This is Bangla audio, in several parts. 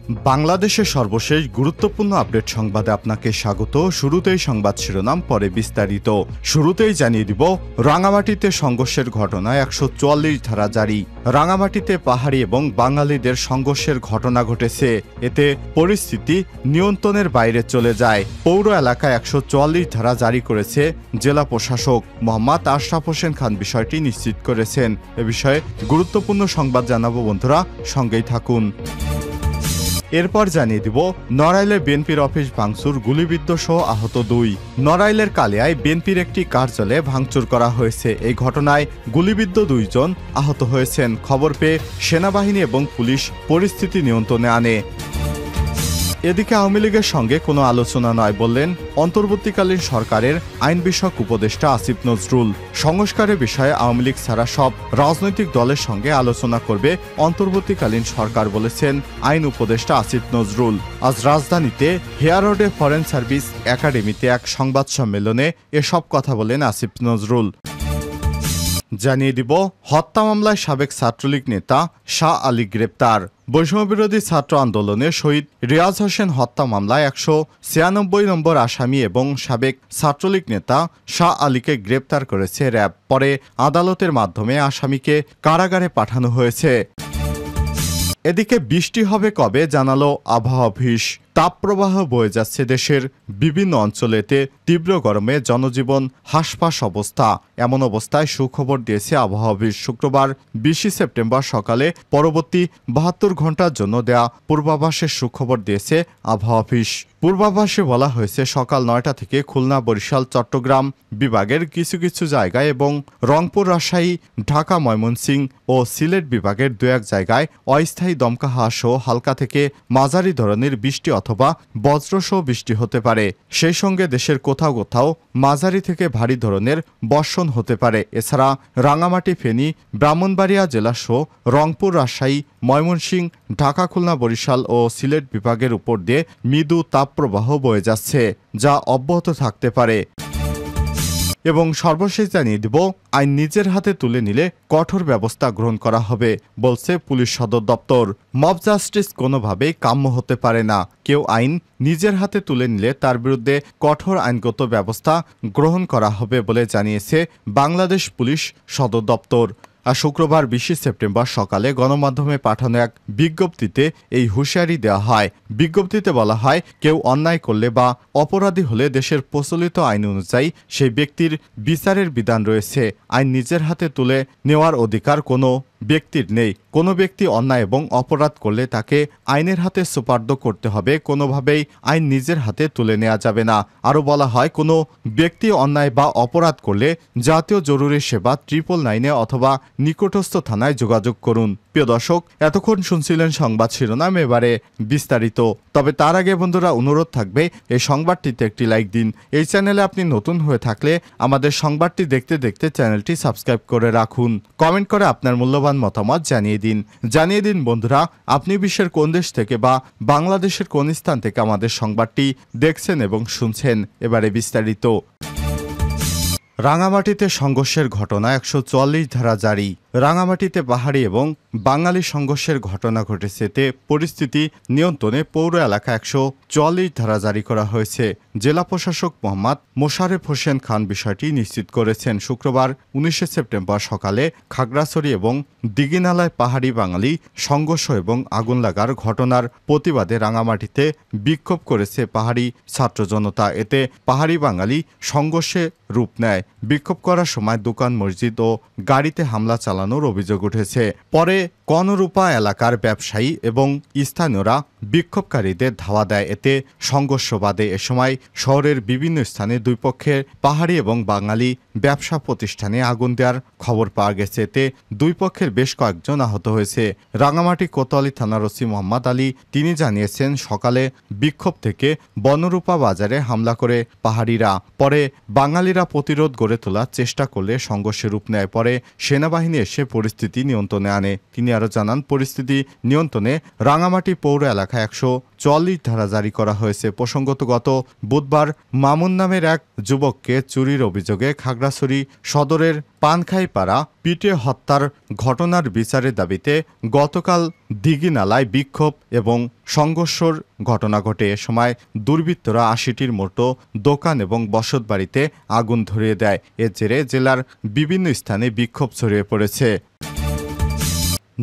বাংলাদেশের সর্বশেষ গুরুত্বপূর্ণ আপডেট সংবাদে আপনাকে স্বাগত। শুরুতেই সংবাদ শিরোনাম, পরে বিস্তারিত। শুরুতেই জানিয়ে দিব, রাঙামাটিতে সংঘর্ষের ঘটনায় ১৪৪ ধারা জারি। রাঙামাটিতে পাহাড়ি এবং বাঙালিদের সংঘর্ষের ঘটনা ঘটেছে। এতে পরিস্থিতি নিয়ন্ত্রণের বাইরে চলে যায়। পৌর এলাকায় ১৪৪ ধারা জারি করেছে জেলা প্রশাসক মোহাম্মদ আশরাফ হোসেন খান। বিষয়টি নিশ্চিত করেছেন। এ বিষয়ে গুরুত্বপূর্ণ সংবাদ জানাবো, বন্ধুরা সঙ্গেই থাকুন। এরপর জানিয়ে দিব, নড়াইলে বিএনপির অফিস ভাঙচুর, গুলিবিদ্ধ সহ আহত ২। নড়াইলের কালিয়ায় বিএনপির একটি কার্যালয়ে ভাঙচুর করা হয়েছে। এই ঘটনায় গুলিবিদ্ধ ২ জন আহত হয়েছেন। খবর পেয়ে সেনাবাহিনী এবং পুলিশ পরিস্থিতি নিয়ন্ত্রণে আনে। এদিকে আওয়ামী লীগের সঙ্গে কোনো আলোচনা নয় বললেন অন্তর্বর্তীকালীন সরকারের আইন বিষয়ক উপদেষ্টা আসিফ নজরুল। সংস্কারের বিষয়ে আওয়ামী লীগ ছাড়া সব রাজনৈতিক দলের সঙ্গে আলোচনা করবে অন্তর্বর্তীকালীন সরকার, বলেছেন আইন উপদেষ্টা আসিফ নজরুল। আজ রাজধানীতে হেয়ার রোডে ফরেন সার্ভিস একাডেমিতে এক সংবাদ সম্মেলনে এসব কথা বলেন আসিফ নজরুল। জানিয়ে দিব, হত্যা মামলায় সাবেক ছাত্রলীগ নেতা শাহ আলী গ্রেপ্তার। বৈষম্যবিরোধী ছাত্র আন্দোলনে শহীদ রিয়াজ হোসেন হত্যা মামলায় ১৯৬ নম্বর আসামি এবং সাবেক ছাত্রলীগ নেতা শাহ আলীকে গ্রেপ্তার করেছে র্যাব। পরে আদালতের মাধ্যমে আসামিকে কারাগারে পাঠানো হয়েছে। এদিকে বৃষ্টি হবে কবে জানালো আবহাওয়া অফিস। তাপপ্রবাহ বয়ে যাচ্ছে দেশের বিভিন্ন অঞ্চলেতে। তীব্র গরমে জনজীবন হাঁসফাঁস অবস্থা। এমন অবস্থায় সুখবর দিয়েছে আবহাওয়া অফিস। শুক্রবার ২০ সেপ্টেম্বর সকালে পরবর্তী ৭২ ঘন্টার জন্য দেয়া পূর্বাভাসের সুখবর দিয়েছে আবহাওয়া অফিস। পূর্বাভাসে বলা হয়েছে, সকাল ৯টা থেকে খুলনা, বরিশাল, চট্টগ্রাম বিভাগের কিছু কিছু জায়গায় এবং রংপুর, রাজশাহী, ঢাকা, ময়মনসিংহ ও সিলেট বিভাগের ২-১ জায়গায় অস্থায়ী দমকা হাওয়া সহ হালকা থেকে মাঝারি ধরনের বৃষ্টি অথবা বজ্রসহ বৃষ্টি হতে পারে। সেই সঙ্গে দেশের কোথাও কোথাও মাঝারি থেকে ভারী ধরনের বর্ষণ হতে পারে। এছাড়া রাঙামাটি, ফেনী, ব্রাহ্মণবাড়িয়া জেলা সহ রংপুর, রাজশাহী, ময়মনসিংহ, ঢাকা, খুলনা, বরিশাল ও সিলেট বিভাগের উপর দিয়ে মৃদু তাপপ্রবাহ বয়ে যাচ্ছে, যা অব্যাহত থাকতে পারে। এবং সর্বশেষ জানিয়ে দিব, আইন নিজের হাতে তুলে নিলে কঠোর ব্যবস্থা গ্রহণ করা হবে, বলছে পুলিশ সদর দপ্তর। মব জাস্টিস কোনোভাবেই কাম্য হতে পারে না। কেউ আইন নিজের হাতে তুলে নিলে তার বিরুদ্ধে কঠোর আইনগত ব্যবস্থা গ্রহণ করা হবে বলে জানিয়েছে বাংলাদেশ পুলিশ সদর দপ্তর। আর শুক্রবার ২০ সেপ্টেম্বর সকালে গণমাধ্যমে পাঠানো এক বিজ্ঞপ্তিতে এই হুঁশিয়ারি দেওয়া হয়। বিজ্ঞপ্তিতে বলা হয়, কেউ অন্যায় করলে বা অপরাধী হলে দেশের প্রচলিত আইন অনুযায়ী সেই ব্যক্তির বিচারের বিধান রয়েছে। আইন নিজের হাতে তুলে নেওয়ার অধিকার কোনো ব্যক্তির নেই। কোনো ব্যক্তি অন্যায় এবং অপরাধ করলে তাকে আইনের হাতে সুপার্দ করতে হবে। কোনোভাবেই আইন নিজের হাতে তুলে নেওয়া যাবে না। আরও বলা হয়, কোনো ব্যক্তি অন্যায় বা অপরাধ করলে জাতীয় জরুরি সেবা 999 অথবা নিকটস্থ থানায় যোগাযোগ করুন। প্রিয় দর্শক, এতক্ষণ শুনছিলেন সংবাদ শিরোনাম, এবারে বিস্তারিত। তবে তার আগে বন্ধুরা, অনুরোধ থাকবে এই সংবাদটিতে একটি লাইক দিন। এই চ্যানেলে আপনি নতুন হয়ে থাকলে আমাদের সংবাদটি দেখতে দেখতে চ্যানেলটি সাবস্ক্রাইব করে রাখুন। কমেন্ট করে আপনার মূল্যবান মতামত জানিয়ে দিন বন্ধুরা, আপনি বিশ্বের কোন দেশ থেকে বা বাংলাদেশের কোন স্থান থেকে আমাদের সংবাদটি দেখছেন এবং শুনছেন। এবারে বিস্তারিত। রাঙামাটিতে সংঘর্ষের ঘটনা, ১৪৪ ধারা জারি। রাঙামাটিতে পাহাড়ি এবং বাঙালি সংঘর্ষের ঘটনা ঘটেছে। এতে পরিস্থিতি নিয়ন্ত্রণে পৌর এলাকা ১৪৪ ধারা জারি করা হয়েছে। জেলা প্রশাসক মোহাম্মদ মোশারেফ হোসেন খান বিষয়টি নিশ্চিত করেছেন। শুক্রবার ১৯ সেপ্টেম্বর সকালে খাগড়াছড়ি এবং দিঘিনালায় পাহাড়ি বাঙালি সংঘর্ষ এবং আগুন লাগার ঘটনার প্রতিবাদে রাঙামাটিতে বিক্ষোভ করেছে পাহাড়ি ছাত্র জনতা। এতে পাহাড়ি বাঙালি সংঘর্ষে রূপ নেয়। বিক্ষোভ করার সময় দোকান, মসজিদ ও গাড়িতে হামলা চালানোর অভিযোগ উঠেছে। পরে কনরূপা এলাকার ব্যবসায়ী এবং স্থানীয়রা বিক্ষোভকারীদের ধাওয়া দেয়। এতে সংঘর্ষ বাধে। এ সময় শহরের বিভিন্ন স্থানে দুই পক্ষের পাহাড়ি এবং বাঙালি ব্যবসা প্রতিষ্ঠানে আগুন দেওয়ার খবর পাওয়া গেছে। এতে দুই পক্ষের বেশ কয়েকজন আহত হয়েছে। রাঙামাটি কোতোয়ালি থানার ওসি মোহাম্মদ আলী তিনি জানিয়েছেন, সকালে বিক্ষোভ থেকে বনরূপা বাজারে হামলা করে পাহাড়িরা। পরে বাঙালিরা প্রতিরোধ গড়ে তোলার চেষ্টা করলে সংঘর্ষে রূপ নেয়। পরে সেনাবাহিনী এসে পরিস্থিতি নিয়ন্ত্রণে আনে। তিনি আরও আরও জানান, পরিস্থিতি নিয়ন্ত্রণে রাঙামাটি পৌর এলাকায় 144 ধারা জারি করা হয়েছে। প্রসঙ্গত, গত বুধবার মামুন নামের এক যুবককে চুরির অভিযোগে খাগড়াছড়ি সদরের পানখাইপাড়া পিটে হত্যার ঘটনার বিচারের দাবিতে গতকাল দিঘিনালায় বিক্ষোভ এবং সংঘর্ষের ঘটনা ঘটে। এ সময় দুর্বৃত্তরা 80টির মতো দোকান এবং বসতবাড়িতে আগুন ধরিয়ে দেয়। এর জেরে জেলার বিভিন্ন স্থানে বিক্ষোভ ছড়িয়ে পড়েছে।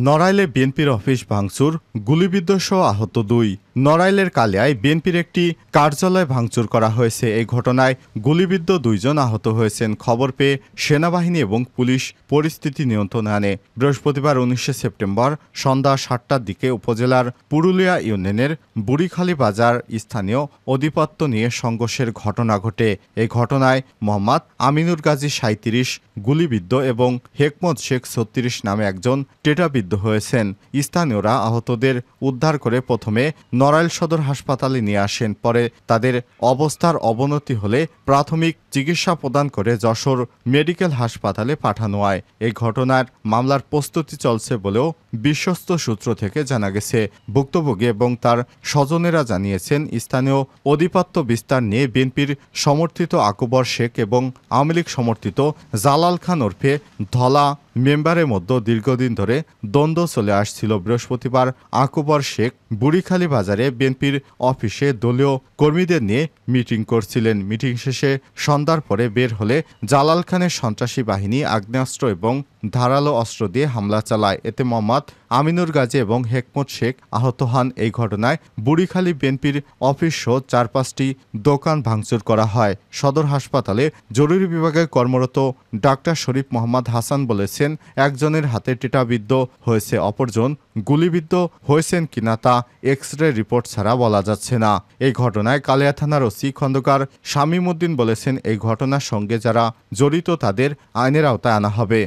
নড়াইলে বিএনপির অফিস ভাঙচুর, গুলিবিদ্ধ সহ আহত 2। নড়াইলের কালিয়ায় বিএনপির একটি কার্যালয় ভাঙচুর করা হয়েছে। এই ঘটনায় গুলিবিদ্ধ 2 জন আহত হয়েছেন। খবর পেয়ে সেনাবাহিনী এবং পুলিশ পরিস্থিতি নিয়ন্ত্রণে আনে। বৃহস্পতিবার 19 সেপ্টেম্বর সন্ধ্যা 7টার দিকে উপজেলার পুরুলিয়া ইউনিয়নের বুড়িখালী বাজার স্থানীয় আধিপত্য নিয়ে সংঘর্ষের ঘটনা ঘটে। এই ঘটনায় মোহাম্মদ আমিনুর গাজী 37 গুলিবিদ্ধ এবং হেকমত শেখ 36 নামে একজন টেটাবিদ্ধ হয়েছেন। স্থানীয়রা আহতদের উদ্ধার করে প্রথমে নড়াইল সদর হাসপাতালে নিয়ে আসেন। পরে তাদের অবস্থার অবনতি হলে প্রাথমিক চিকিৎসা প্রদান করে যশোর মেডিকেল হাসপাতালে পাঠানো হয়। এই ঘটনার মামলার প্রস্তুতি চলছে বলেও বিশ্বস্ত সূত্র থেকে জানা গেছে। ভুক্তভোগী এবং তার স্বজনেরা জানিয়েছেন, স্থানীয় আধিপত্য বিস্তার নিয়ে বিএনপির সমর্থিত আকবর শেখ এবং আওয়ামী লীগ সমর্থিত জালাল খান ওরফে ধলা মেম্বারের মধ্যে দীর্ঘদিন ধরে দ্বন্দ্ব চলে আসছিল। বৃহস্পতিবার আকবর শেখ বুড়িখালী বাজারে বিএনপির অফিসে দলীয় কর্মীদের নিয়ে মিটিং করছিলেন। মিটিং শেষে সন্ধ্যার পরে বের হলে জালাল খানের সন্ত্রাসী বাহিনী আগ্নেয়াস্ত্র এবং ধারালো অস্ত্র দিয়ে হামলা চালায়। এতে মোহাম্মদ আমিনুর গাজী এবং হেকমত শেখ আহত হন। এই ঘটনায় বুড়িখালী বিএনপির অফিস সহ 4-5টি দোকান ভাঙচুর করা হয়। সদর হাসপাতালে জরুরি বিভাগে কর্মরত ডাক্তার শরীফ মোহাম্মদ হাসান বলেছেন, একজনের হাতে টেটাবিদ্ধ হয়েছে, অপরজন গুলিবিদ্ধ হয়েছেন কিনা তা এক্স-রে রিপোর্ট ছাড়া বলা যাচ্ছে না। এই ঘটনায় কালিয়া থানার ওসি খন্দকার শামীম উদ্দিন বলেছেন, এই ঘটনার সঙ্গে যারা জড়িত তাদের আইনের আওতায় আনা হবে।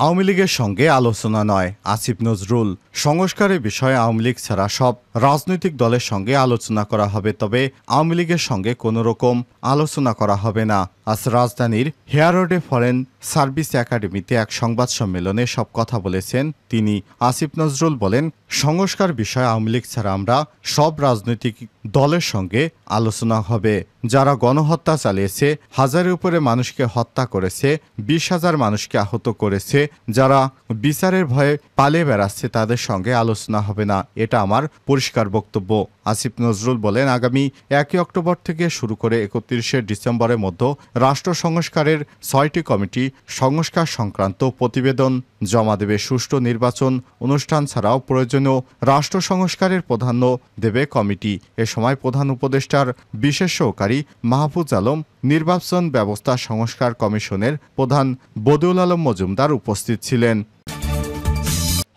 আওয়ামী লীগের সঙ্গে আলোচনা নয়, আসিফ নজরুল। সংস্কারের বিষয়ে আওয়ামী লীগ ছাড়া সব রাজনৈতিক দলের সঙ্গে আলোচনা করা হবে, তবে আওয়ামী লীগের সঙ্গে কোনো রকম আলোচনা করা হবে না। আজ রাজধানীর হেয়ার রোডে ফরেন সার্ভিস একাডেমিতে এক সংবাদ সম্মেলনে সব কথা বলেছেন তিনি। আসিফ নজরুল বলেন, সংস্কার বিষয়ে আওয়ামী লীগ ছাড়া আমরা সব রাজনৈতিক দলের সঙ্গে আলোচনা হবে। যারা গণহত্যা চালিয়েছে, হাজারের উপরে মানুষকে হত্যা করেছে, 20,000 মানুষকে আহত করেছে, যারা বিচারের ভয়ে পালিয়ে বেড়াচ্ছে, তাদের সঙ্গে আলোচনা হবে না। এটা আমার পরিষ্কার বক্তব্য। আসিফ নজরুল বলেন, আগামী 1 অক্টোবর থেকে শুরু করে 31শে ডিসেম্বরের মধ্যে রাষ্ট্র সংস্কারের 6টি কমিটি সংস্কার সংক্রান্ত প্রতিবেদন জমা দেবে। সুষ্ঠু নির্বাচন অনুষ্ঠান ছাড়াও প্রয়োজনীয় রাষ্ট্র সংস্কারের প্রাধান্য দেবে কমিটি। এ সময় প্রধান উপদেষ্টার বিশেষ সহকারী মাহফুজ আলম, নির্বাচন ব্যবস্থা সংস্কার কমিশনের প্রধান বদিউল আলম মজুমদার উপস্থিত ছিলেন।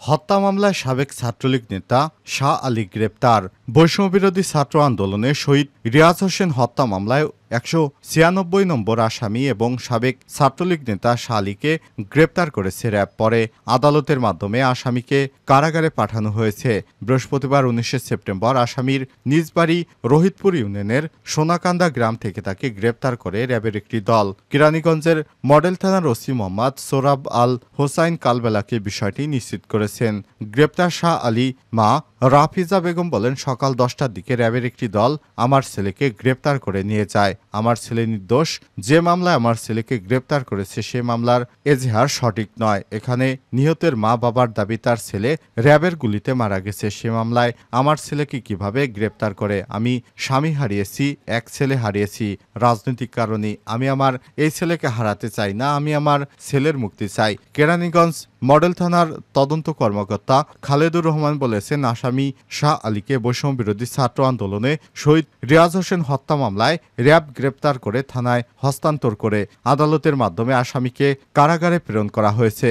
হত্যা মামলায় সাবেক ছাত্রলীগ নেতা শাহ আলী গ্রেপ্তার। বৈষম্যবিরোধী ছাত্র আন্দোলনে শহীদ রিয়াজ হোসেন হত্যা মামলায় 196 নম্বর আসামি এবং সাবেক ছাত্রলীগ নেতা শাহ আলীকে গ্রেপ্তার করেছে র্যাব। পরে আদালতের মাধ্যমে আসামিকে কারাগারে পাঠানো হয়েছে। বৃহস্পতিবার 19 সেপ্টেম্বর আসামির নিজ বাড়ি রোহিতপুর ইউনিয়নের সোনাকান্দা গ্রাম থেকে তাকে গ্রেপ্তার করে র্যাবের একটি দল। কেরানীগঞ্জের মডেল থানার ওসি মোহাম্মদ সোরাব আল হোসাইন কালবেলাকে বিষয়টি নিশ্চিত করেছেন। গ্রেপ্তার শাহ আলী মা রাফিজা বেগম বলেন, সকাল 10টার দিকে র্যাবের একটি দল আমার ছেলেকে গ্রেপ্তার করে নিয়ে যায়। আমার ছেলে নির্দোষ। যে মামলায় আমার ছেলেকে গ্রেপ্তার করেছে সে মামলার এজাহার সঠিক নয়। এখানে নিহতের মা বাবার দাবি তার ছেলে র্যাবের গুলিতে মারা গেছে। সে মামলায় আমার ছেলেকে কিভাবে গ্রেপ্তার করে? আমি স্বামী হারিয়েছি, এক ছেলে হারিয়েছি রাজনৈতিক কারণে। আমি আমার এই ছেলেকে হারাতে চাই না, আমি আমার ছেলের মুক্তি চাই। কেরানীগঞ্জ মডেল থানার তদন্ত কর্মকর্তা খালেদুর রহমান বলেছেন, আসামি শাহ আলীকে বৈষম্য বিরোধী ছাত্র আন্দোলনে শহীদ রিয়াজ হোসেন হত্যা মামলায় র্যাব গ্রেপ্তার করে থানায় হস্তান্তর করে আদালতের মাধ্যমে আসামিকে কারাগারে প্রেরণ করা হয়েছে।